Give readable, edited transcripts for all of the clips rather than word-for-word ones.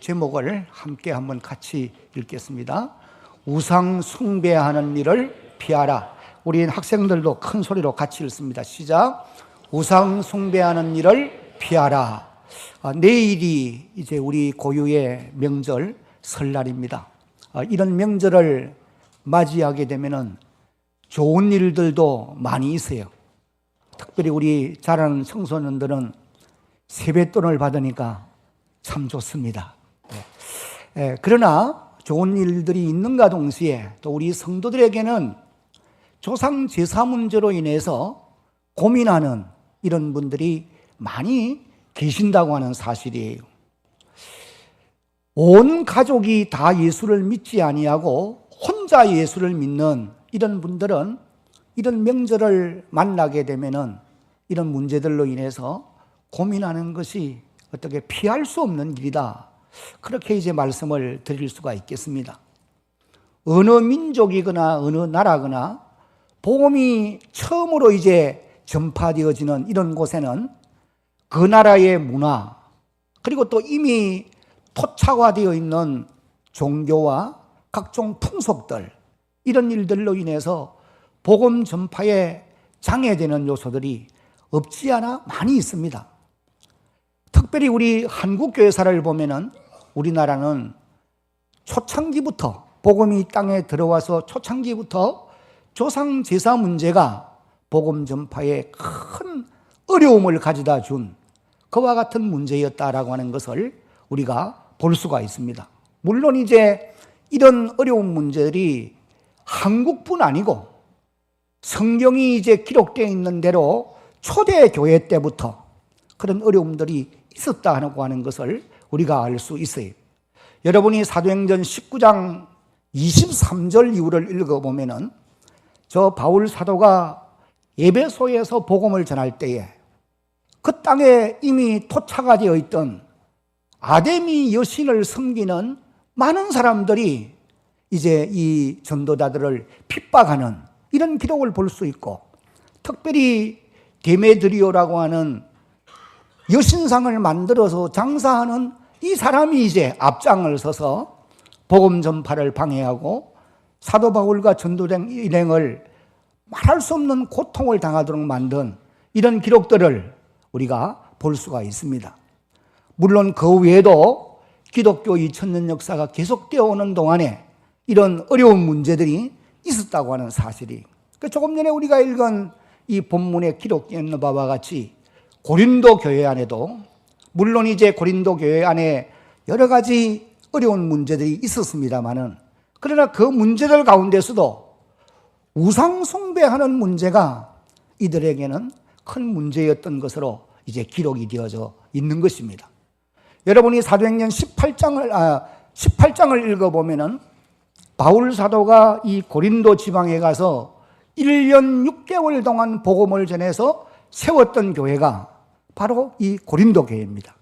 제목을 함께 한번 같이 읽겠습니다. 우상 숭배하는 일을 피하라. 우리 학생들도 큰 소리로 같이 읽습니다. 시작. 우상 숭배하는 일을 피하라. 내일이 이제 우리 고유의 명절 설날입니다. 이런 명절을 맞이하게 되면은 좋은 일들도 많이 있어요. 특별히 우리 자라는 청소년들은 세뱃돈을 받으니까 참 좋습니다. 그러나 좋은 일들이 있는가 동시에 또 우리 성도들에게는 조상 제사 문제로 인해서 고민하는 이런 분들이 많이 계신다고 하는 사실이에요. 온 가족이 다 예수를 믿지 아니하고 혼자 예수를 믿는 이런 분들은 이런 명절을 만나게 되면은 이런 문제들로 인해서 고민하는 것이 어떻게 피할 수 없는 일이다. 그렇게 이제 말씀을 드릴 수가 있겠습니다. 어느 민족이거나 어느 나라거나 복음이 처음으로 이제 전파되어지는 이런 곳에는 그 나라의 문화, 그리고 또 이미 토착화되어 있는 종교와 각종 풍속들, 이런 일들로 인해서 복음 전파에 장애되는 요소들이 없지 않아 많이 있습니다. 특별히 우리 한국교회사를 보면은 우리나라는 초창기부터 복음이 땅에 들어와서 초창기부터 조상 제사 문제가 복음 전파에 큰 어려움을 가져다 준 그와 같은 문제였다라고 하는 것을 우리가 볼 수가 있습니다. 물론 이제 이런 어려운 문제들이 한국뿐 아니고 성경이 이제 기록되어 있는 대로 초대 교회 때부터 그런 어려움들이 있었다고 하는 것을 우리가 알 수 있어요. 여러분이 사도행전 19장 23절 이후를 읽어보면은 저 바울 사도가 에베소에서 복음을 전할 때에 그 땅에 이미 토착화 되어 있던 아데미 여신을 섬기는 많은 사람들이 이제 이 전도자들을 핍박하는 이런 기록을 볼 수 있고, 특별히 데메드리오라고 하는 여신상을 만들어서 장사하는 이 사람이 이제 앞장을 서서 복음 전파를 방해하고 사도 바울과 전도 일행을 말할 수 없는 고통을 당하도록 만든 이런 기록들을 우리가 볼 수가 있습니다. 물론 그 외에도 기독교 2000년 역사가 계속되어 오는 동안에 이런 어려운 문제들이 있었다고 하는 사실이, 조금 전에 우리가 읽은 이 본문에 기록되어 있는 바와 같이 고린도 교회 안에도 물론 이제 고린도 교회 안에 여러 가지 어려운 문제들이 있었습니다만은, 그러나 그 문제들 가운데서도 우상 숭배하는 문제가 이들에게는 큰 문제였던 것으로 이제 기록이 되어져 있는 것입니다. 여러분이 사도행전 18장을 읽어보면은 바울 사도가 이 고린도 지방에 가서 1년 6개월 동안 복음을 전해서 세웠던 교회가 바로 이 고린도 교회입니다.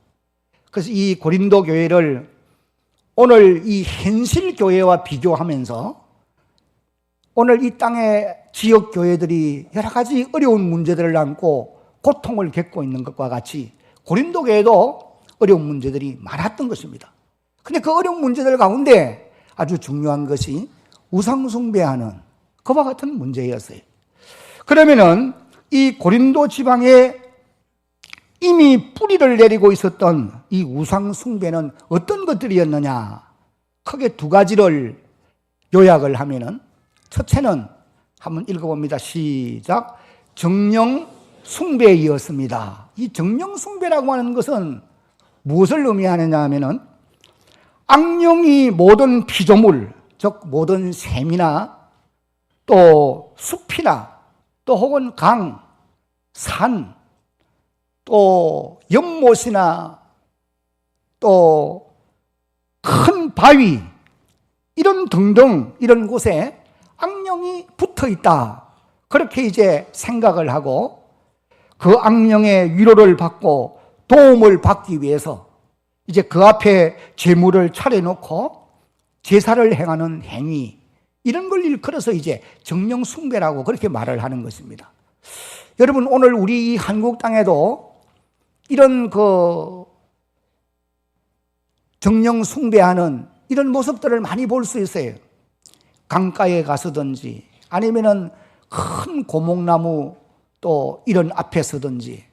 그래서 이 고린도 교회를 오늘 이 현실 교회와 비교하면서 오늘 이 땅의 지역 교회들이 여러 가지 어려운 문제들을 안고 고통을 겪고 있는 것과 같이 고린도 교회도 어려운 문제들이 많았던 것입니다. 그런데 그 어려운 문제들 가운데 아주 중요한 것이 우상 숭배하는 그와 같은 문제였어요. 그러면은 이 고린도 지방에 이미 뿌리를 내리고 있었던 이 우상 숭배는 어떤 것들이었느냐? 크게 두 가지를 요약을 하면은, 첫째는 한번 읽어봅니다. 시작. 정령 숭배이었습니다. 이 정령 숭배라고 하는 것은 무엇을 의미하느냐 하면은 악령이 모든 피조물, 즉 모든 샘이나 또 숲이나 또 혹은 강, 산, 또 연못이나 또 큰 바위, 이런 등등 이런 곳에 악령이 붙어 있다. 그렇게 이제 생각을 하고 그 악령의 위로를 받고 도움을 받기 위해서 이제 그 앞에 제물을 차려놓고 제사를 행하는 행위, 이런 걸 일컬어서 이제 정령 숭배라고 그렇게 말을 하는 것입니다. 여러분, 오늘 우리 이 한국 땅에도 이런 정령 숭배하는 이런 모습들을 많이 볼 수 있어요. 강가에 가서든지 아니면은 큰 고목나무 또 이런 앞에 서든지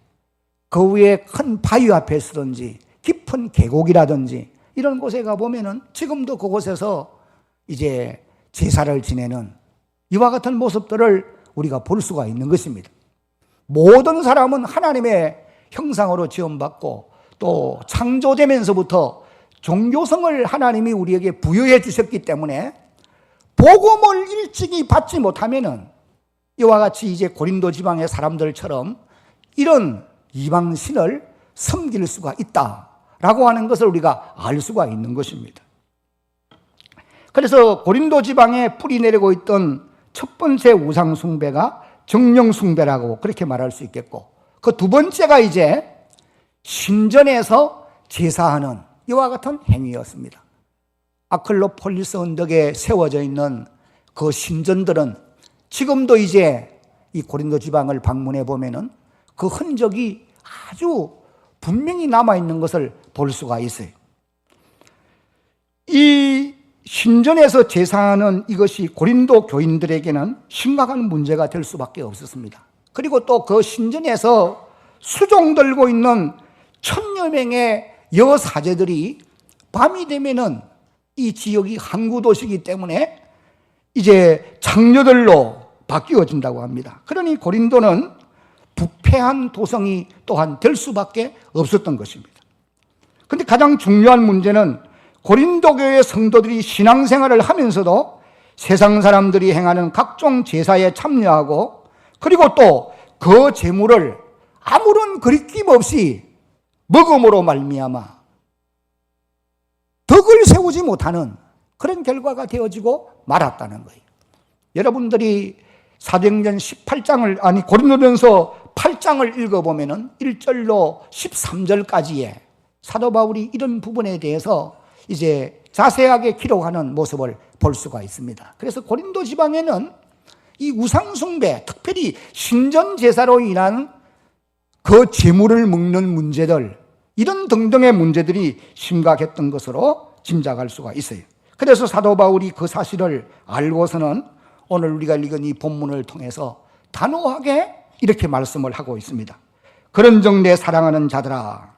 그 위에 큰 바위 앞에 서든지 깊은 계곡이라든지 이런 곳에 가보면은 지금도 그곳에서 이제 제사를 지내는 이와 같은 모습들을 우리가 볼 수가 있는 것입니다. 모든 사람은 하나님의 형상으로 지음받고 또 창조되면서부터 종교성을 하나님이 우리에게 부여해 주셨기 때문에 복음을 일찍이 받지 못하면은 이와 같이 이제 고린도 지방의 사람들처럼 이런 이방신을 섬길 수가 있다라고 하는 것을 우리가 알 수가 있는 것입니다. 그래서 고린도 지방에 뿌리 내리고 있던 첫 번째 우상 숭배가 정령 숭배라고 그렇게 말할 수 있겠고, 그 두 번째가 이제 신전에서 제사하는 이와 같은 행위였습니다. 아클로폴리스 언덕에 세워져 있는 그 신전들은 지금도 이제 이 고린도 지방을 방문해 보면은 그 흔적이 아주 분명히 남아있는 것을 볼 수가 있어요. 이 신전에서 제사하는 이것이 고린도 교인들에게는 심각한 문제가 될 수밖에 없었습니다. 그리고 또 그 신전에서 수종 들고 있는 1000여 명의 여사제들이 밤이 되면은 이 지역이 항구 도시이기 때문에 이제 장녀들로 바뀌어진다고 합니다. 그러니 고린도는 부패한 도성이 또한 될 수밖에 없었던 것입니다. 그런데 가장 중요한 문제는 고린도 교회 성도들이 신앙생활을 하면서도 세상 사람들이 행하는 각종 제사에 참여하고, 그리고 또 그 제물을 아무런 거리낌 없이 먹음으로 말미암아 덕을 세우지 못하는 그런 결과가 되어지고 말았다는 거예요. 여러분들이 사도행전 18장을 고린도전서 8장을 읽어보면은 1절로 13절까지의 사도 바울이 이런 부분에 대해서 이제 자세하게 기록하는 모습을 볼 수가 있습니다. 그래서 고린도 지방에는 이 우상숭배, 특별히 신전 제사로 인한 그 제물을 먹는 문제들, 이런 등등의 문제들이 심각했던 것으로 짐작할 수가 있어요. 그래서 사도 바울이 그 사실을 알고서는 오늘 우리가 읽은 이 본문을 통해서 단호하게 이렇게 말씀을 하고 있습니다. 그런즉 내 사랑하는 자들아,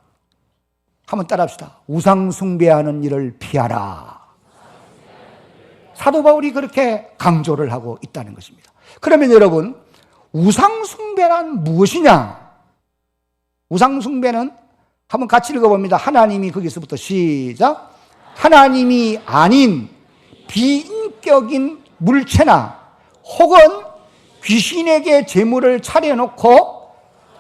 한번 따라합시다. 우상 숭배하는 일을 피하라. 사도 바울이 그렇게 강조를 하고 있다는 것입니다. 그러면 여러분, 우상 숭배란 무엇이냐? 우상 숭배는 한번 같이 읽어봅니다. 하나님이, 거기서부터 시작. 하나님이 아닌 비인격인 물체나 혹은 귀신에게 제물을 차려놓고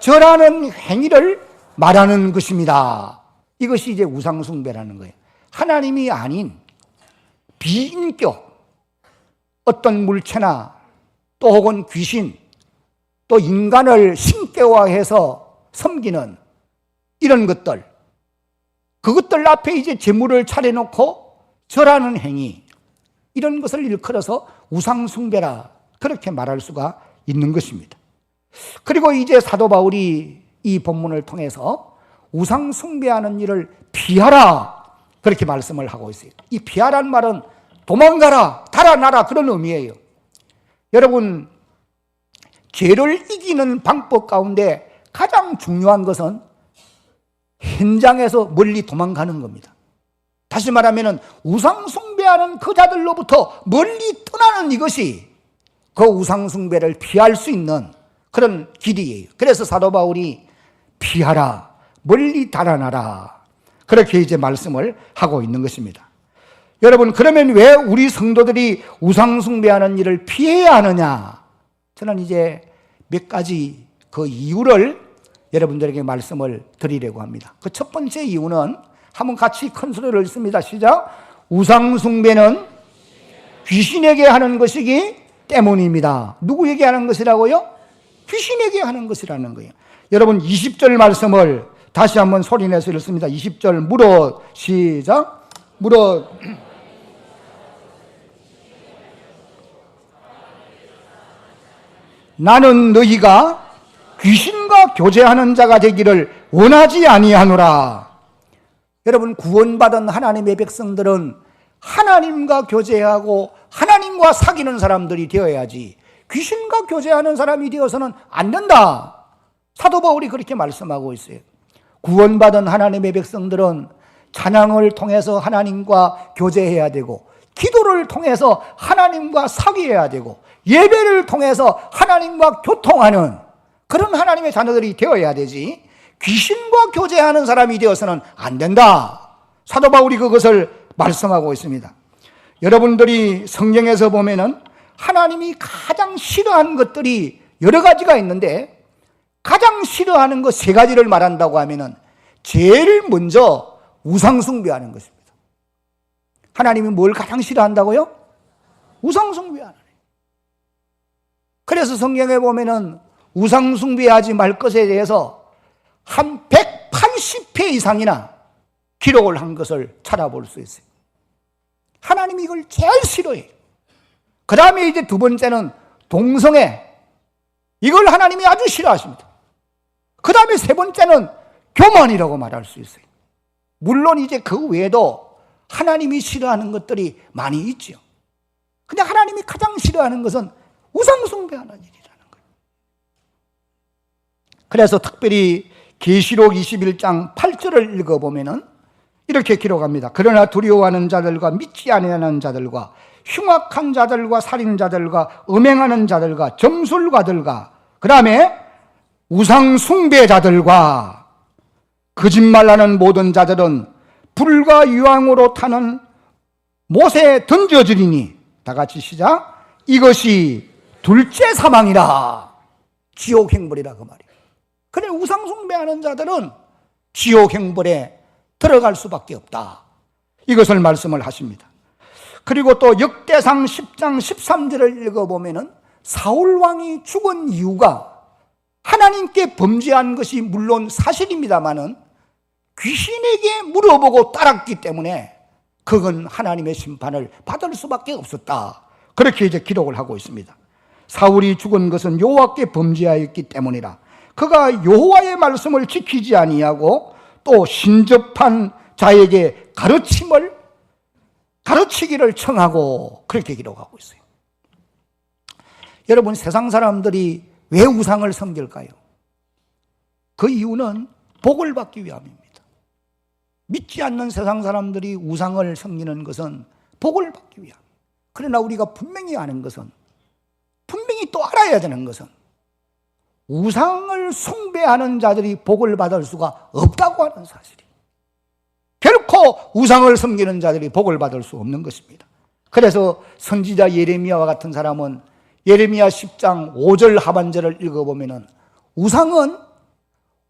절하는 행위를 말하는 것입니다. 이것이 이제 우상숭배라는 거예요. 하나님이 아닌 비인격, 어떤 물체나 또 혹은 귀신, 또 인간을 신격화해서 섬기는 이런 것들, 그것들 앞에 이제 제물을 차려놓고 절하는 행위, 이런 것을 일컬어서 우상숭배라 그렇게 말할 수가 있는 것입니다. 그리고 이제 사도 바울이 이 본문을 통해서 우상숭배하는 일을 피하라 그렇게 말씀을 하고 있어요. 이 피하라는 말은 도망가라, 달아나라 그런 의미예요. 여러분, 죄를 이기는 방법 가운데 가장 중요한 것은 현장에서 멀리 도망가는 겁니다. 다시 말하면 우상숭배하는 그 자들로부터 멀리 떠나는 이것이 그 우상숭배를 피할 수 있는 그런 길이에요. 그래서 사도 바울이 피하라, 멀리 달아나라 그렇게 이제 말씀을 하고 있는 것입니다. 여러분, 그러면 왜 우리 성도들이 우상숭배하는 일을 피해야 하느냐? 저는 이제 몇 가지 그 이유를 여러분들에게 말씀을 드리려고 합니다. 그 첫 번째 이유는 한번 같이 큰 소리를 읽습니다. 시작. 우상숭배는 귀신에게 하는 것이기 때문입니다. 누구에게 하는 것이라고요? 귀신에게 하는 것이라는 거예요. 여러분, 20절 말씀을 다시 한번 소리내서 읽습니다. 20절 무릇, 시작. 무릇 나는 너희가 귀신과 교제하는 자가 되기를 원하지 아니하노라. 여러분, 구원받은 하나님의 백성들은 하나님과 교제하고 하나님과 사귀는 사람들이 되어야지 귀신과 교제하는 사람이 되어서는 안 된다. 사도 바울이 그렇게 말씀하고 있어요. 구원받은 하나님의 백성들은 찬양을 통해서 하나님과 교제해야 되고, 기도를 통해서 하나님과 사귀어야 되고, 예배를 통해서 하나님과 교통하는 그런 하나님의 자녀들이 되어야 되지, 귀신과 교제하는 사람이 되어서는 안 된다. 사도 바울이 그것을 말씀하고 있습니다. 여러분들이 성경에서 보면은 하나님이 가장 싫어하는 것들이 여러 가지가 있는데, 가장 싫어하는 것 세 가지를 말한다고 하면은 제일 먼저 우상숭배하는 것입니다. 하나님이 뭘 가장 싫어한다고요? 우상숭배하는 거예요. 그래서 성경에 보면은 우상숭배하지 말 것에 대해서 한 180회 이상이나 기록을 한 것을 찾아볼 수 있어요. 하나님이 이걸 제일 싫어해요. 그 다음에 이제 두 번째는 동성애. 이걸 하나님이 아주 싫어하십니다. 그 다음에 세 번째는 교만이라고 말할 수 있어요. 물론 이제 그 외에도 하나님이 싫어하는 것들이 많이 있죠. 근데 하나님이 가장 싫어하는 것은 우상숭배하는 일이라는 거예요. 그래서 특별히 계시록 21장 8절을 읽어보면은 이렇게 기록합니다. 그러나 두려워하는 자들과 믿지 아니하는 자들과 흉악한 자들과 살인자들과 음행하는 자들과 점술가들과 그 다음에 우상숭배자들과 거짓말하는 모든 자들은 불과 유황으로 타는 못에 던져지리니, 다 같이 시작. 이것이 둘째 사망이라. 지옥 행벌이라 그 말이에요. 그래, 우상숭배하는 자들은 지옥 행벌에 들어갈 수밖에 없다. 이것을 말씀을 하십니다. 그리고 또 역대상 10장 13절을 읽어보면은 사울 왕이 죽은 이유가 하나님께 범죄한 것이 물론 사실입니다만은 귀신에게 물어보고 따랐기 때문에 그건 하나님의 심판을 받을 수밖에 없었다. 그렇게 이제 기록을 하고 있습니다. 사울이 죽은 것은 여호와께 범죄하였기 때문이라. 그가 여호와의 말씀을 지키지 아니하고 또 신접한 자에게 가르치기를 청하고, 그렇게 기록하고 있어요. 여러분, 세상 사람들이 왜 우상을 섬길까요? 그 이유는 복을 받기 위함입니다. 믿지 않는 세상 사람들이 우상을 섬기는 것은 복을 받기 위함. 그러나 우리가 분명히 아는 것은, 분명히 또 알아야 되는 것은, 우상을 숭배하는 자들이 복을 받을 수가 없다고 하는 사실이, 결코 우상을 섬기는 자들이 복을 받을 수 없는 것입니다. 그래서 선지자 예레미야와 같은 사람은 예레미야 10장 5절 하반절을 읽어보면은 우상은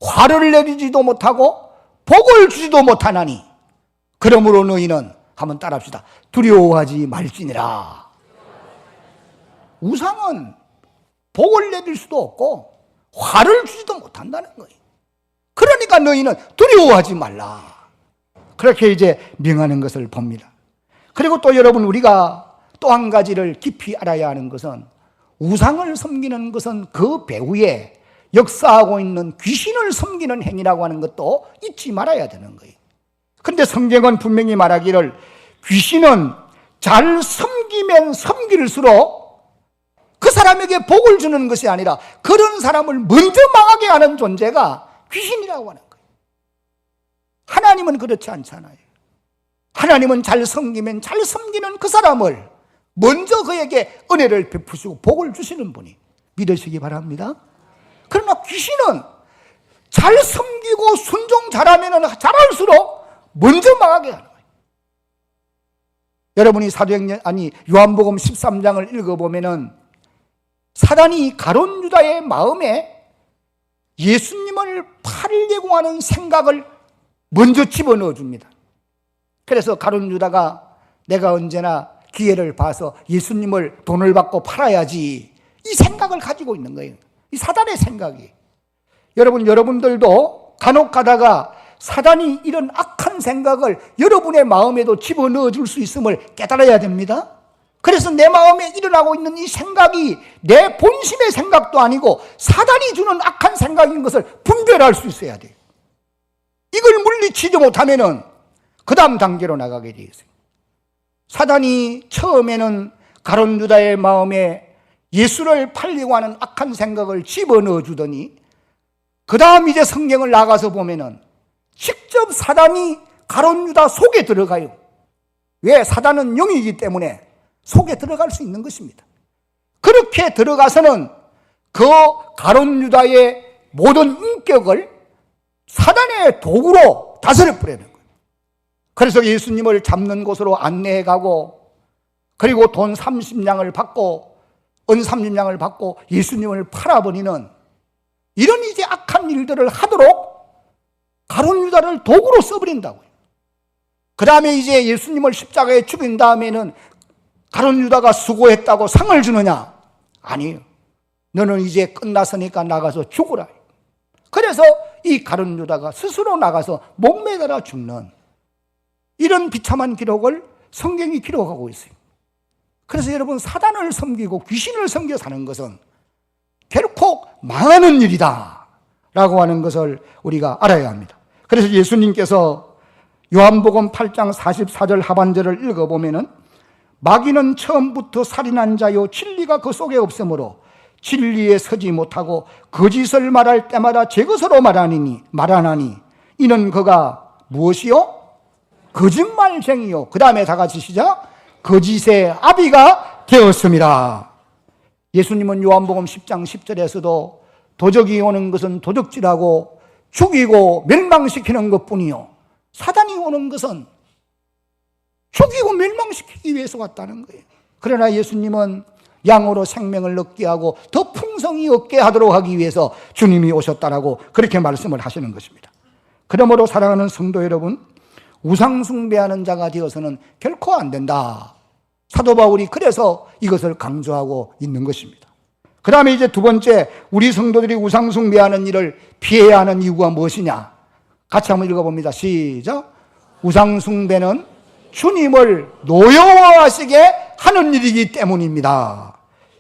화를 내리지도 못하고 복을 주지도 못하나니 그러므로 너희는, 한번 따라합시다, 두려워하지 말지니라. 우상은 복을 내릴 수도 없고 화를 주지도 못한다는 거예요. 그러니까 너희는 두려워하지 말라. 그렇게 이제 명하는 것을 봅니다. 그리고 또 여러분, 우리가 또 한 가지를 깊이 알아야 하는 것은, 우상을 섬기는 것은 그 배후에 역사하고 있는 귀신을 섬기는 행위라고 하는 것도 잊지 말아야 되는 거예요. 그런데 성경은 분명히 말하기를 귀신은 잘 섬기면 섬길수록 그 사람에게 복을 주는 것이 아니라 그런 사람을 먼저 망하게 하는 존재가 귀신이라고 하는 거예요. 하나님은 그렇지 않잖아요. 하나님은 잘 섬기면 잘 섬기는 그 사람을 먼저 그에게 은혜를 베푸시고 복을 주시는 분이, 믿으시기 바랍니다. 그러나 귀신은 잘 섬기고 순종 잘하면 잘할수록 먼저 망하게 하는 거예요. 여러분이 요한복음 13장을 읽어보면은 사단이 가룟 유다의 마음에 예수님을 팔려고 하는 생각을 먼저 집어넣어 줍니다. 그래서 가룟 유다가 내가 언제나 기회를 봐서 예수님을 돈을 받고 팔아야지, 이 생각을 가지고 있는 거예요. 이 사단의 생각이. 여러분들도 간혹 가다가 사단이 이런 악한 생각을 여러분의 마음에도 집어넣어 줄 수 있음을 깨달아야 됩니다. 그래서 내 마음에 일어나고 있는 이 생각이 내 본심의 생각도 아니고 사단이 주는 악한 생각인 것을 분별할 수 있어야 돼요. 이걸 물리치지 못하면은 그 다음 단계로 나가게 되어 있어요. 사단이 처음에는 가룟 유다의 마음에 예수를 팔려고 하는 악한 생각을 집어넣어 주더니 그 다음 이제 성경을 나가서 보면은 직접 사단이 가룟 유다 속에 들어가요. 왜? 사단은 영이기 때문에 속에 들어갈 수 있는 것입니다. 그렇게 들어가서는 그 가룟 유다의 모든 인격을 사단의 도구로 다스려 버리는 거예요. 그래서 예수님을 잡는 곳으로 안내해 가고, 그리고 돈 30냥을 받고, 은 30냥을 받고 예수님을 팔아버리는 이런 이제 악한 일들을 하도록 가룟 유다를 도구로 써버린다고요. 그 다음에 이제 예수님을 십자가에 죽인 다음에는 가룟 유다가 수고했다고 상을 주느냐? 아니에요. 너는 이제 끝났으니까 나가서 죽으라. 그래서 이 가룟 유다가 스스로 나가서 목매달아 죽는 이런 비참한 기록을 성경이 기록하고 있어요. 그래서 여러분, 사단을 섬기고 귀신을 섬겨 사는 것은 결코 망하는 일이다 라고 하는 것을 우리가 알아야 합니다. 그래서 예수님께서 요한복음 8장 44절 하반절을 읽어보면은 마귀는 처음부터 살인한 자요 진리가 그 속에 없으므로 진리에 서지 못하고 거짓을 말할 때마다 제 것으로 말하나니 이는 그가 무엇이요? 거짓말쟁이요. 그 다음에 다 같이 시작. 거짓의 아비가 되었습니다. 예수님은 요한복음 10장 10절에서도 도적이 오는 것은 도적질하고 죽이고 멸망시키는 것뿐이요, 사단이 오는 것은 죽이고 멸망시키기 위해서 왔다는 거예요. 그러나 예수님은 양으로 생명을 얻게 하고 더 풍성히 얻게 하도록 하기 위해서 주님이 오셨다라고 그렇게 말씀을 하시는 것입니다. 그러므로 사랑하는 성도 여러분, 우상 숭배하는 자가 되어서는 결코 안 된다. 사도 바울이 그래서 이것을 강조하고 있는 것입니다. 그 다음에 이제 두 번째, 우리 성도들이 우상 숭배하는 일을 피해야 하는 이유가 무엇이냐? 같이 한번 읽어봅니다. 시작. 우상 숭배는 주님을 노여워하시게 하는 일이기 때문입니다.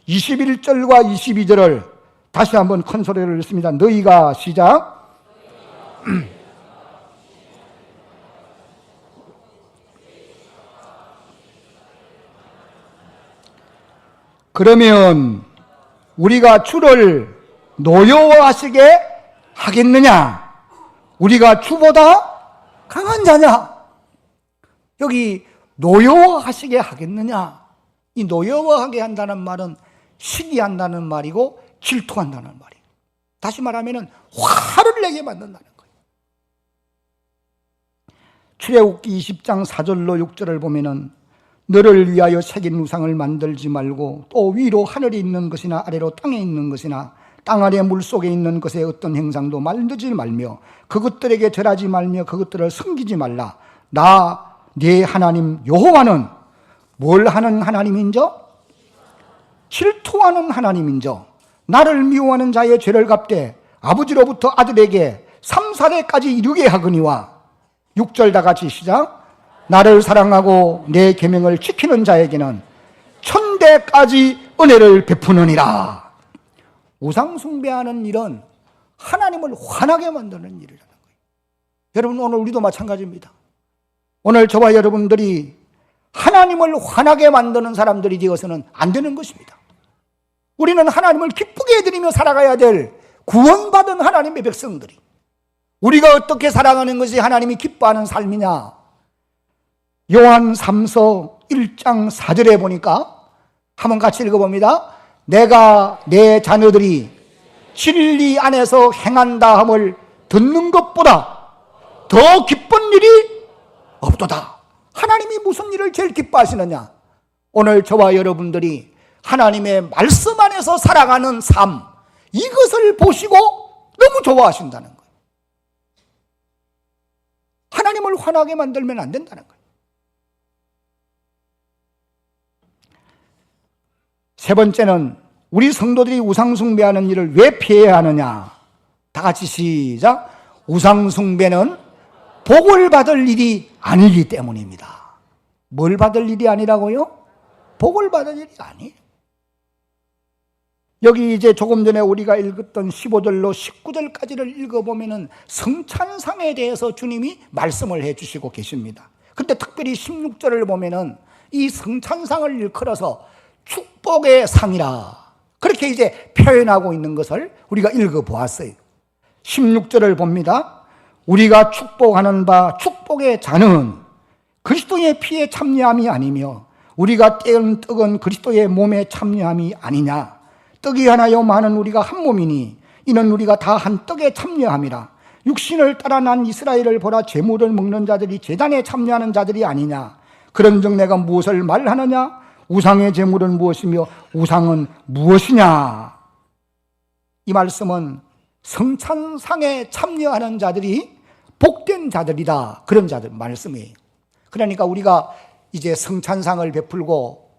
21절과 22절을 다시 한번 큰 소리를 읽습니다. 너희가 시작. 그러면 우리가 주를 노여워하시게 하겠느냐? 우리가 주보다 강한 자냐? 여기 노여워하시게 하겠느냐? 이 노여워하게 한다는 말은 시기한다는 말이고 질투한다는 말이에요. 다시 말하면 화를 내게 만든다는 거예요. 출애굽기 20장 4절로 6절을 보면은 너를 위하여 새긴 우상을 만들지 말고 또 위로 하늘에 있는 것이나 아래로 땅에 있는 것이나 땅 아래 물속에 있는 것의 어떤 행상도 만들지 말며 그것들에게 절하지 말며 그것들을 섬기지 말라. 나 네 하나님 여호와는 뭘 하는 하나님인저? 질투하는 하나님인저. 나를 미워하는 자의 죄를 갚되 아버지로부터 아들에게 3, 4대까지 이루게 하거니와. 6절 다 같이 시작. 나를 사랑하고 내 계명을 지키는 자에게는 1000대까지 은혜를 베푸느니라. 우상 숭배하는 일은 하나님을 화나게 만드는 일이라는 거예요. 여러분, 오늘 우리도 마찬가지입니다. 오늘 저와 여러분들이 하나님을 화나게 만드는 사람들이 되어서는 안 되는 것입니다. 우리는 하나님을 기쁘게 해드리며 살아가야 될 구원받은 하나님의 백성들이, 우리가 어떻게 살아가는 것이 하나님이 기뻐하는 삶이냐? 요한 3서 1장 4절에 보니까 한번 같이 읽어봅니다. 내가 내 자녀들이 진리 안에서 행한다 함을 듣는 것보다 더 기쁜 일이 없도다. 하나님이 무슨 일을 제일 기뻐하시느냐? 오늘 저와 여러분들이 하나님의 말씀 안에서 살아가는 삶, 이것을 보시고 너무 좋아하신다는 거예요. 하나님을 화나게 만들면 안 된다는 거예요. 세 번째는 우리 성도들이 우상숭배하는 일을 왜 피해야 하느냐? 다 같이 시작. 우상숭배는 복을 받을 일이 아니기 때문입니다. 뭘 받을 일이 아니라고요? 복을 받을 일이 아니에요. 여기 이제 조금 전에 우리가 읽었던 15절로 19절까지를 읽어보면은 성찬상에 대해서 주님이 말씀을 해주시고 계십니다. 근데 특별히 16절을 보면은 이 성찬상을 일컬어서 축복의 상이라 그렇게 이제 표현하고 있는 것을 우리가 읽어보았어요. 16절을 봅니다. 우리가 축복하는 바 축복의 잔은 그리스도의 피에 참여함이 아니며 우리가 떼은 떡은 그리스도의 몸에 참여함이 아니냐. 떡이 하나요 많은 우리가 한 몸이니 이는 우리가 다 한 떡에 참여함이라. 육신을 따라 난 이스라엘을 보라. 제물을 먹는 자들이 제단에 참여하는 자들이 아니냐. 그런즉 내가 무엇을 말하느냐. 우상의 제물은 무엇이며 우상은 무엇이냐. 이 말씀은 성찬상에 참여하는 자들이 복된 자들이다, 그런 자들 말씀이에요. 그러니까 우리가 이제 성찬상을 베풀고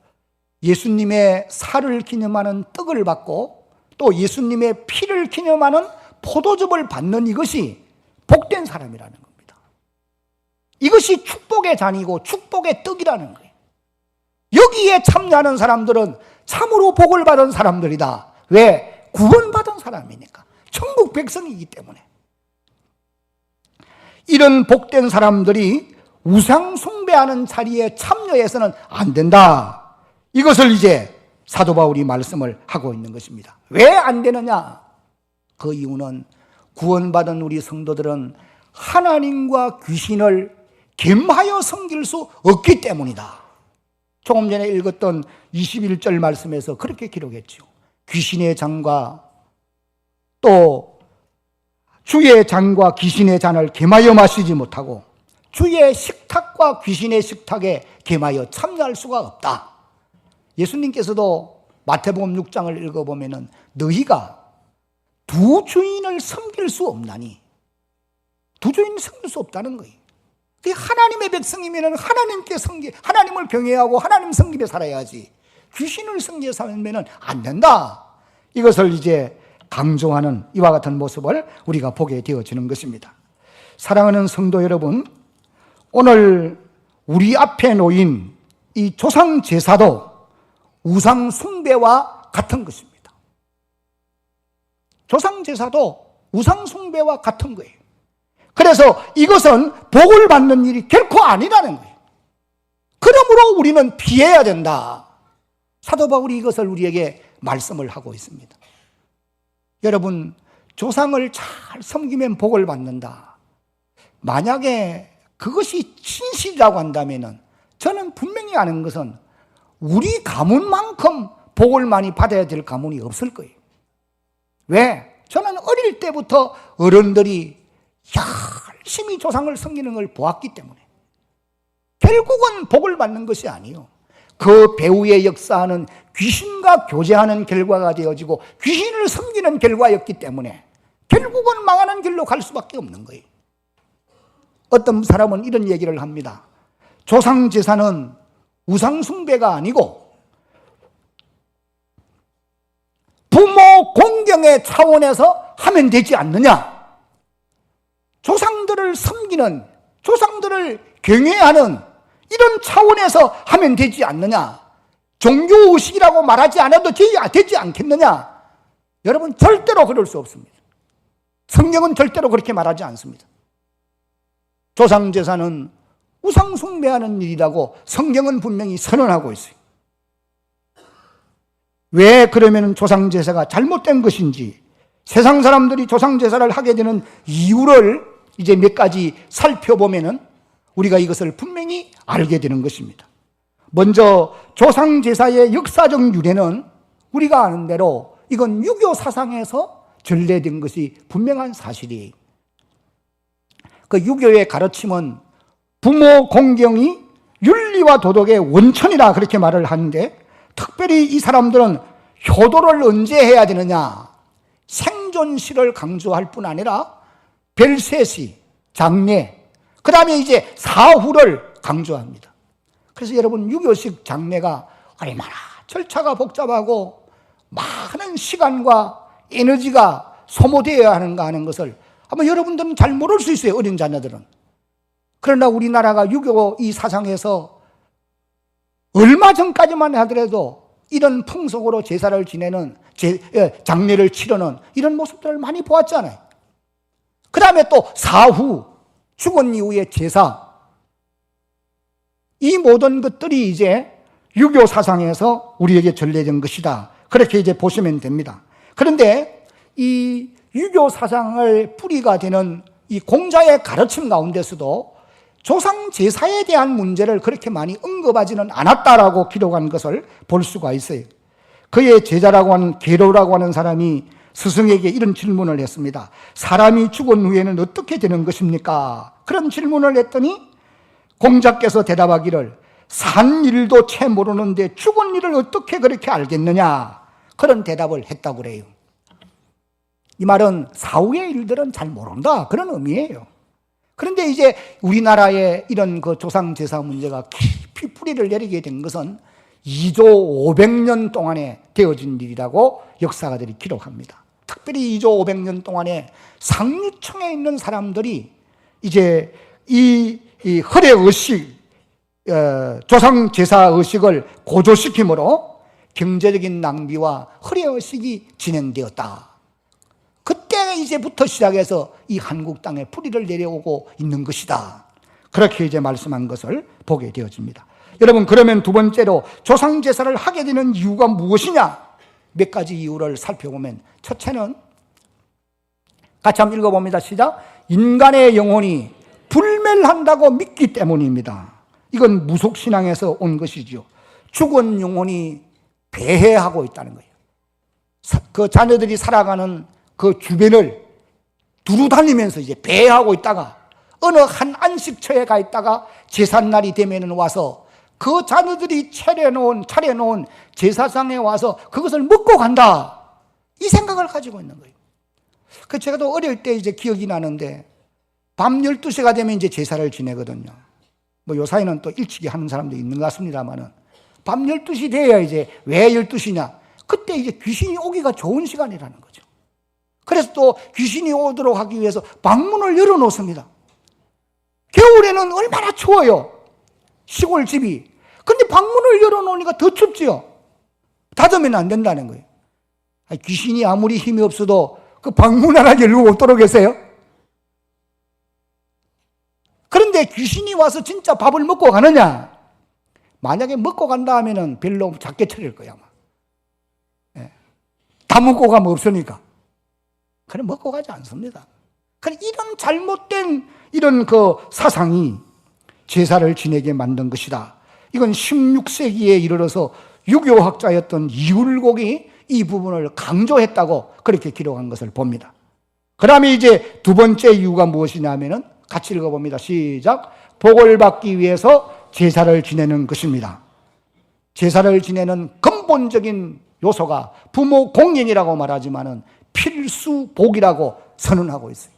예수님의 살을 기념하는 떡을 받고 또 예수님의 피를 기념하는 포도즙을 받는 이것이 복된 사람이라는 겁니다. 이것이 축복의 잔이고 축복의 떡이라는 거예요. 여기에 참여하는 사람들은 참으로 복을 받은 사람들이다. 왜? 구원받은 사람이니까. 천국 백성이기 때문에. 이런 복된 사람들이 우상 숭배하는 자리에 참여해서는 안 된다. 이것을 이제 사도 바울이 말씀을 하고 있는 것입니다. 왜 안 되느냐? 그 이유는 구원받은 우리 성도들은 하나님과 귀신을 겸하여 섬길 수 없기 때문이다. 조금 전에 읽었던 21절 말씀에서 그렇게 기록했죠. 귀신의 잔과 또 주의 잔과 귀신의 잔을 겸하여 마시지 못하고 주의 식탁과 귀신의 식탁에 겸하여 참여할 수가 없다. 예수님께서도 마태복음 6장을 읽어보면 너희가 두 주인을 섬길 수 없나니, 두 주인을 섬길 수 없다는 거예요. 하나님의 백성이면 하나님께 하나님을 경외하고 하나님 섬기며 살아야지 귀신을 섬기며 살면 안 된다. 이것을 이제 강조하는 이와 같은 모습을 우리가 보게 되어지는 것입니다. 사랑하는 성도 여러분, 오늘 우리 앞에 놓인 이 조상 제사도 우상 숭배와 같은 것입니다. 조상 제사도 우상 숭배와 같은 거예요. 그래서 이것은 복을 받는 일이 결코 아니라는 거예요. 그러므로 우리는 피해야 된다. 사도 바울이 이것을 우리에게 말씀을 하고 있습니다. 여러분, 조상을 잘 섬기면 복을 받는다. 만약에 그것이 진실이라고 한다면 저는 분명히 아는 것은 우리 가문만큼 복을 많이 받아야 될 가문이 없을 거예요. 왜? 저는 어릴 때부터 어른들이 열심히 조상을 섬기는 걸 보았기 때문에 결국은 복을 받는 것이 아니에요. 그 배후에 역사하는 귀신과 교제하는 결과가 되어지고 귀신을 섬기는 결과였기 때문에 결국은 망하는 길로 갈 수밖에 없는 거예요. 어떤 사람은 이런 얘기를 합니다. 조상 제사는 우상 숭배가 아니고 부모 공경의 차원에서 하면 되지 않느냐. 조상들을 섬기는, 조상들을 경외하는 이런 차원에서 하면 되지 않느냐. 종교의식이라고 말하지 않아도 되지 않겠느냐. 여러분, 절대로 그럴 수 없습니다. 성경은 절대로 그렇게 말하지 않습니다. 조상제사는 우상 숭배하는 일이라고 성경은 분명히 선언하고 있어요. 왜 그러면 조상제사가 잘못된 것인지, 세상 사람들이 조상제사를 하게 되는 이유를 이제 몇 가지 살펴보면은 우리가 이것을 분명히 알게 되는 것입니다. 먼저 조상제사의 역사적 유래는 우리가 아는 대로 이건 유교 사상에서 전래된 것이 분명한 사실이에요. 그 유교의 가르침은 부모 공경이 윤리와 도덕의 원천이라 그렇게 말을 하는데, 특별히 이 사람들은 효도를 언제 해야 되느냐, 생존시를 강조할 뿐 아니라 별세시, 장례, 그 다음에 이제 사후를 강조합니다. 그래서 여러분, 유교식 장례가 얼마나 절차가 복잡하고 많은 시간과 에너지가 소모되어야 하는가 하는 것을 아마 여러분들은 잘 모를 수 있어요, 어린 자녀들은. 그러나 우리나라가 유교 이 사상에서 얼마 전까지만 하더라도 이런 풍속으로 제사를 지내는, 장례를 치르는 이런 모습들을 많이 보았잖아요. 그 다음에 또 사후, 죽은 이후의 제사, 이 모든 것들이 이제 유교 사상에서 우리에게 전래된 것이다. 그렇게 이제 보시면 됩니다. 그런데 이 유교 사상을 뿌리가 되는 이 공자의 가르침 가운데서도 조상 제사에 대한 문제를 그렇게 많이 언급하지는 않았다라고 기록한 것을 볼 수가 있어요. 그의 제자라고 하는 계로라고 하는 사람이 스승에게 이런 질문을 했습니다. 사람이 죽은 후에는 어떻게 되는 것입니까? 그런 질문을 했더니 공자께서 대답하기를 산 일도 채 모르는데 죽은 일을 어떻게 그렇게 알겠느냐? 그런 대답을 했다고 그래요. 이 말은 사후의 일들은 잘 모른다, 그런 의미예요. 그런데 이제 우리나라의 이런 그 조상 제사 문제가 깊이 뿌리를 내리게 된 것은 2조 500년 동안에 되어진 일이라고 역사가들이 기록합니다. 특별히 2조 500년 동안에 상류층에 있는 사람들이 이제 이 허례 의식, 조상 제사 의식을 고조시킴으로 경제적인 낭비와 허례 의식이 진행되었다. 그때 이제부터 시작해서 이 한국 땅에 뿌리를 내려오고 있는 것이다. 그렇게 이제 말씀한 것을 보게 되어집니다. 여러분, 그러면 두 번째로 조상 제사를 하게 되는 이유가 무엇이냐? 몇 가지 이유를 살펴보면, 첫째는 같이 한번 읽어봅니다. 시작. 인간의 영혼이 불멸한다고 믿기 때문입니다. 이건 무속신앙에서 온 것이죠. 죽은 영혼이 배회하고 있다는 거예요. 그 자녀들이 살아가는 그 주변을 두루 다니면서 이제 배회하고 있다가 어느 한 안식처에 가 있다가 제삿날이 되면은 와서 그 자녀들이 차려놓은 제사상에 와서 그것을 먹고 간다. 이 생각을 가지고 있는 거예요. 그 제가 또 어릴 때 이제 기억이 나는데 밤 12시가 되면 이제 제사를 지내거든요. 뭐 요사이는 또 일찍이 하는 사람도 있는 것 같습니다만은 밤 12시 돼야 이제 왜 12시냐? 그때 이제 귀신이 오기가 좋은 시간이라는 거죠. 그래서 또 귀신이 오도록 하기 위해서 방문을 열어놓습니다. 겨울에는 얼마나 추워요. 시골 집이. 근데 방문을 열어놓으니까 더 춥지요. 닫으면 안 된다는 거예요. 귀신이 아무리 힘이 없어도 그 방문 하나 열고 오도록 계세요. 그런데 귀신이 와서 진짜 밥을 먹고 가느냐? 만약에 먹고 간다 하면은 별로 작게 차릴 거야, 아마. 다 먹고 가면 없으니까. 그래, 먹고 가지 않습니다. 그래, 이런 잘못된 이런 그 사상이 제사를 지내게 만든 것이다. 이건 16세기에 이르러서 유교학자였던 이율곡이 이 부분을 강조했다고 그렇게 기록한 것을 봅니다. 그 다음에 이제 두 번째 이유가 무엇이냐면은 같이 읽어봅니다. 시작. 복을 받기 위해서 제사를 지내는 것입니다. 제사를 지내는 근본적인 요소가 부모 공연이라고 말하지만은 필수 복이라고 선언하고 있어요.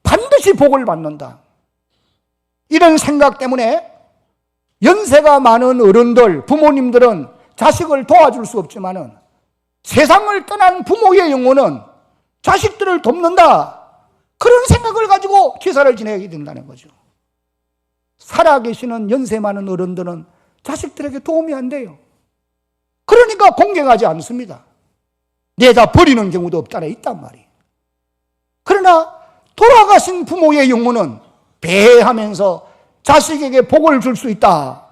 반드시 복을 받는다. 이런 생각 때문에 연세가 많은 어른들, 부모님들은 자식을 도와줄 수 없지만은 세상을 떠난 부모의 영혼은 자식들을 돕는다. 그런 생각을 가지고 제사를 지내게 된다는 거죠. 살아계시는 연세 많은 어른들은 자식들에게 도움이 안 돼요. 그러니까 공경하지 않습니다. 내다 버리는 경우도 없다라 있단 말이에요. 그러나 돌아가신 부모의 영혼은 배회하면서 자식에게 복을 줄 수 있다.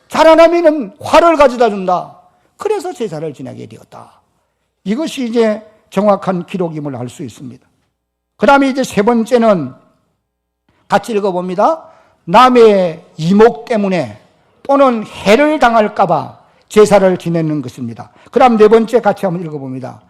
자라나면은 화를 가져다 준다. 그래서 제사를 지내게 되었다. 이것이 이제 정확한 기록임을 알 수 있습니다. 그 다음에 이제 세 번째는 같이 읽어봅니다. 남의 이목 때문에 또는 해를 당할까봐 제사를 지내는 것입니다. 그 다음 네 번째 같이 한번 읽어봅니다.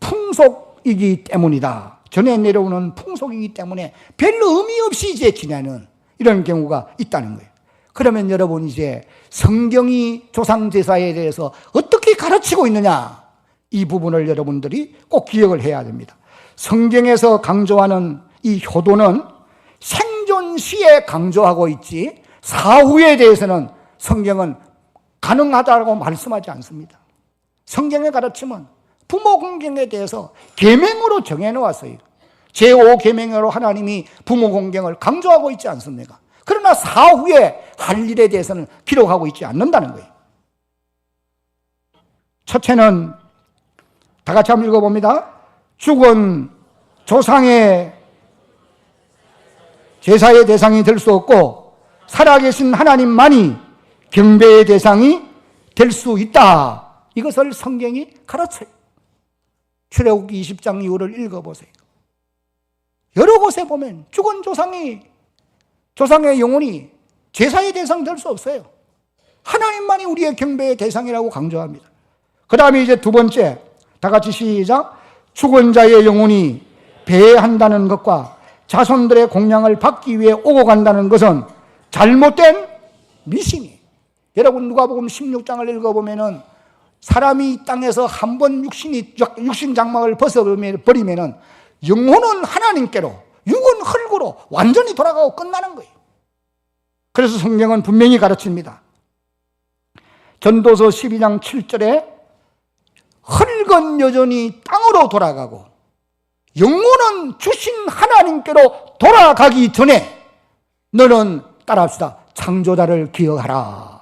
풍속이기 때문이다. 전해 내려오는 풍속이기 때문에 별로 의미 없이 이제 지내는 이런 경우가 있다는 거예요. 그러면 여러분 이제 성경이 조상제사에 대해서 어떻게 가르치고 있느냐, 이 부분을 여러분들이 꼭 기억을 해야 됩니다. 성경에서 강조하는 이 효도는 생존 시에 강조하고 있지 사후에 대해서는 성경은 가능하다고 말씀하지 않습니다. 성경의 가르침은 부모 공경에 대해서 계명으로 정해놓았어요. 제5계명으로 하나님이 부모 공경을 강조하고 있지 않습니까? 그러나 사후에 할 일에 대해서는 기록하고 있지 않는다는 거예요. 첫째는 다 같이 한번 읽어봅니다. 죽은 조상의 제사의 대상이 될 수 없고 살아계신 하나님만이 경배의 대상이 될 수 있다. 이것을 성경이 가르쳐요. 출애굽기 20장 이후를 읽어보세요. 여러 곳에 보면 죽은 조상의 영혼이 제사의 대상 될 수 없어요. 하나님만이 우리의 경배의 대상이라고 강조합니다. 그 다음에 이제 두 번째, 다 같이 시작. 죽은 자의 영혼이 배회한다는 것과 자손들의 공양을 받기 위해 오고 간다는 것은 잘못된 미신이에요. 여러분 누가복음 16장을 읽어보면은 사람이 이 땅에서 한 번 육신 장막을 벗어버리면은 영혼은 하나님께로, 육은 흙으로 완전히 돌아가고 끝나는 거예요. 그래서 성경은 분명히 가르칩니다. 전도서 12장 7절에 흙은 여전히 땅으로 돌아가고 영혼은 주신 하나님께로 돌아가기 전에 너는 따라합시다. 창조자를 기억하라.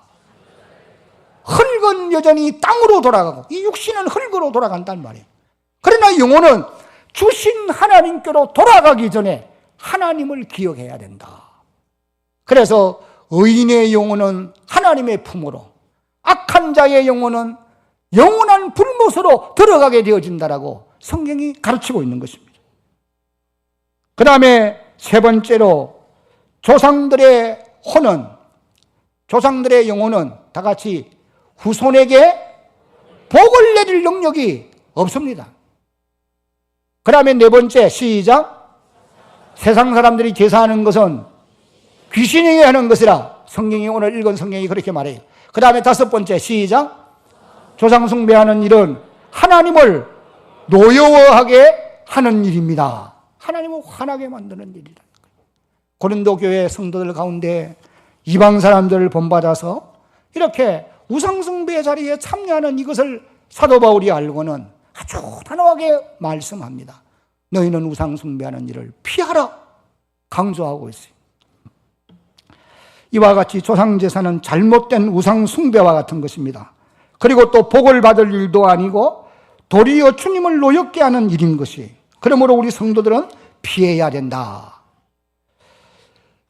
흙은 여전히 땅으로 돌아가고 이 육신은 흙으로 돌아간단 말이에요. 그러나 영혼은 주신 하나님께로 돌아가기 전에 하나님을 기억해야 된다. 그래서 의인의 영혼은 하나님의 품으로, 악한 자의 영혼은 영원한 불못으로 들어가게 되어진다라고 성경이 가르치고 있는 것입니다. 그 다음에 세 번째로 조상들의 혼은, 조상들의 영혼은 다 같이 후손에게 복을 내릴 능력이 없습니다. 그 다음에 네 번째, 시작. 세상 사람들이 제사하는 것은 귀신에게 하는 것이라 성경이, 오늘 읽은 성경이 그렇게 말해요. 그 다음에 다섯 번째, 시작. 조상 숭배하는 일은 하나님을 노여워하게 하는 일입니다. 하나님을 화나게 만드는 일이다. 고린도 교회 성도들 가운데 이방 사람들을 본받아서 이렇게 우상 숭배의 자리에 참여하는 이것을 사도 바울이 알고는 아주 단호하게 말씀합니다. 너희는 우상 숭배하는 일을 피하라 강조하고 있어요. 이와 같이 조상제사는 잘못된 우상 숭배와 같은 것입니다. 그리고 또 복을 받을 일도 아니고 도리어 주님을 노엽게 하는 일인 것이, 그러므로 우리 성도들은 피해야 된다.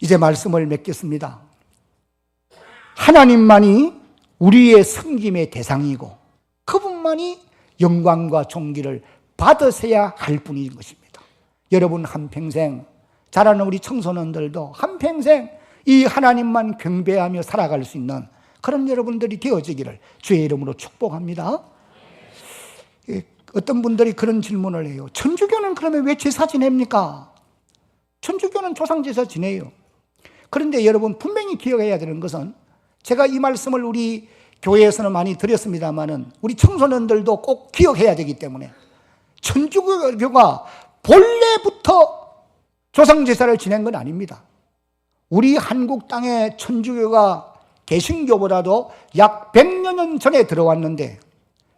이제 말씀을 맺겠습니다. 하나님만이 우리의 섬김의 대상이고 그분만이 영광과 존귀를 받으셔야 할 분인 것입니다. 여러분 한평생, 자라는 우리 청소년들도 한평생 이 하나님만 경배하며 살아갈 수 있는 그런 여러분들이 되어지기를 주의 이름으로 축복합니다. 어떤 분들이 그런 질문을 해요. 천주교는 그러면 왜 제사 지냅니까? 천주교는 조상제사 지내요. 그런데 여러분 분명히 기억해야 되는 것은, 제가 이 말씀을 우리 교회에서는 많이 드렸습니다마는 우리 청소년들도 꼭 기억해야 되기 때문에, 천주교가 본래부터 조상제사를 지낸 건 아닙니다. 우리 한국 땅에 천주교가 개신교보다도 약 100여 년 전에 들어왔는데,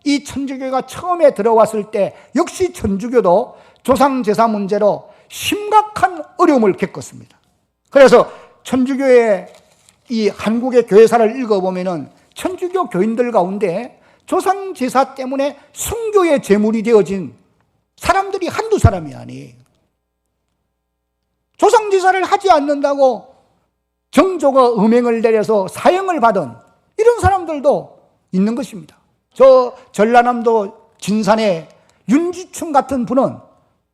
이 천주교가 처음에 들어왔을 때 역시 천주교도 조상제사 문제로 심각한 어려움을 겪었습니다. 그래서 천주교의 이 한국의 교회사를 읽어보면은 천주교 교인들 가운데 조상제사 때문에 순교의 제물이 되어진 사람들이 한두 사람이 아니에요. 조상제사를 하지 않는다고 정조가 음행을 내려서 사형을 받은 이런 사람들도 있는 것입니다. 저 전라남도 진산의 윤지충 같은 분은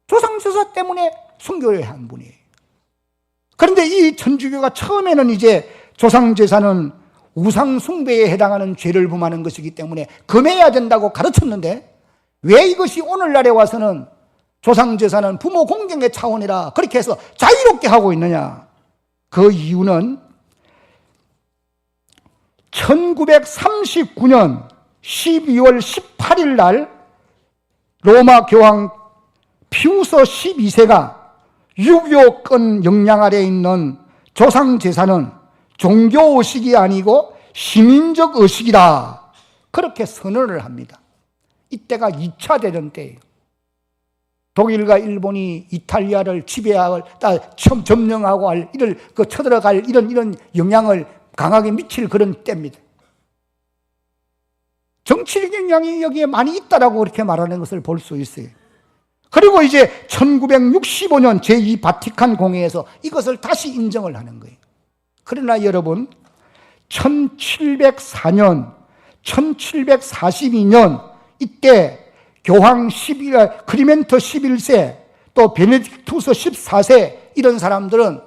조상제사 때문에 순교를 한 분이에요. 그런데 이 천주교가 처음에는 이제 조상제사는 우상숭배에 해당하는 죄를 범하는 것이기 때문에 금해야 된다고 가르쳤는데, 왜 이것이 오늘날에 와서는 조상제사는 부모 공경의 차원이라 그렇게 해서 자유롭게 하고 있느냐? 그 이유는 1939년 12월 18일 날 로마 교황 피우서 12세가 유교권 영향 아래 있는 조상제사는 종교의식이 아니고 시민적 의식이다, 그렇게 선언을 합니다. 이때가 2차 대전 때예요. 독일과 일본이 이탈리아를 지배할, 점령하고 할, 쳐들어갈 이런 영향을 강하게 미칠 그런 때입니다. 정치적 영향이 여기에 많이 있다라고 그렇게 말하는 것을 볼 수 있어요. 그리고 이제 1965년 제2 바티칸 공회에서 이것을 다시 인정을 하는 거예요. 그러나 여러분 1704년, 1742년 이때 교황 클리멘토 11세 또 베네딕투스 14세 이런 사람들은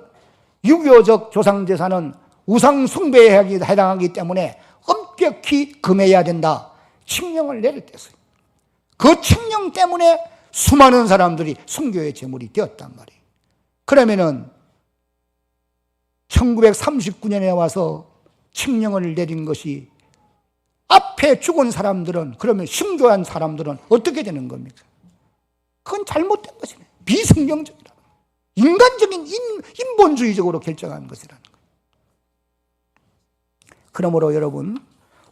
유교적 조상제사는 우상 숭배에 해당하기 때문에 엄격히 금해야 된다. 칙령을 내렸댔어요. 그 칙령 때문에 수많은 사람들이 순교의 제물이 되었단 말이에요. 그러면은 1939년에 와서 칙령을 내린 것이 앞에 죽은 사람들은, 그러면 순교한 사람들은 어떻게 되는 겁니까? 그건 잘못된 것이네. 비성경적이라. 인간적인 인본주의적으로 결정한 것이라는 거예요. 그러므로 여러분,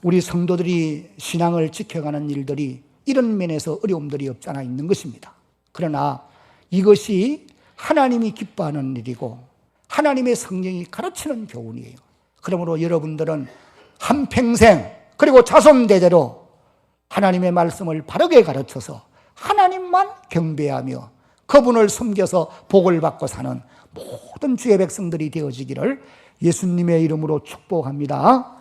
우리 성도들이 신앙을 지켜가는 일들이 이런 면에서 어려움들이 없지 않아 있는 것입니다. 그러나 이것이 하나님이 기뻐하는 일이고 하나님의 성령이 가르치는 교훈이에요. 그러므로 여러분들은 한평생 그리고 자손대대로 하나님의 말씀을 바르게 가르쳐서 하나님만 경배하며 그분을 섬겨서 복을 받고 사는 모든 주의 백성들이 되어지기를 예수님의 이름으로 축복합니다.